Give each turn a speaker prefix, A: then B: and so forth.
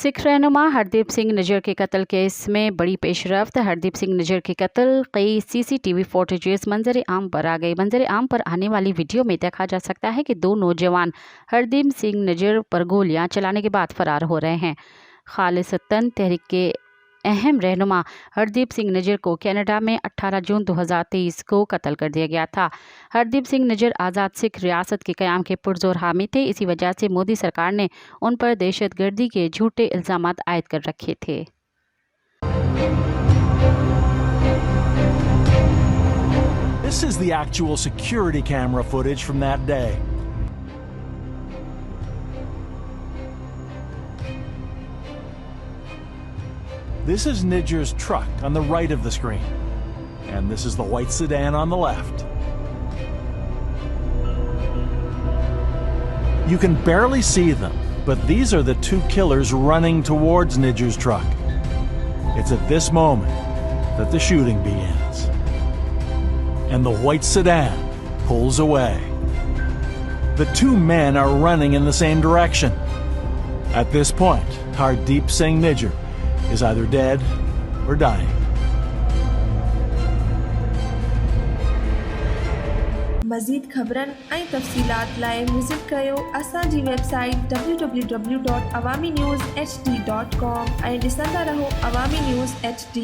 A: सिख रहनुमा हरदीप सिंह निजर के कत्ल केस में बड़ी पेशरफ्त। हरदीप सिंह निजर के कत्ल कई सीसीटीवी फुटेजेस मंजर आम पर आ गई। मंजर आम पर आने वाली वीडियो में देखा जा सकता है कि दो नौजवान हरदीप सिंह निजर पर गोलियां चलाने के बाद फरार हो रहे हैं। खालिसतन तहरीक के अहम रहनुमा हरदीप सिंह निजर को कनाडा में 18 जून 2023 को कत्ल कर दिया गया था। हरदीप सिंह निजर आज़ाद सिख रियासत के क़याम के पुरजोर हामी थे। इसी वजह से मोदी सरकार ने उन पर दहशतगर्दी के झूठे इल्ज़ामात आयद कर रखे थे।
B: This is the actual security camera footage from that day. This is Niger's truck on the right of the screen, and this is the white sedan on the left. You can barely see them, but these are the two killers running towards Niger's truck. It's at this moment that the shooting begins, and the white sedan pulls away. The two men are running in the same direction. At this point, Hardip Singh Niger is either dead or dying.
C: मज़ीद ख़बरन ऐं तफ़सीलात लाइ visit कयो असांजी website www.awamiNewsHD.com ऐं ॾिसंदा रहो अवामी news HD।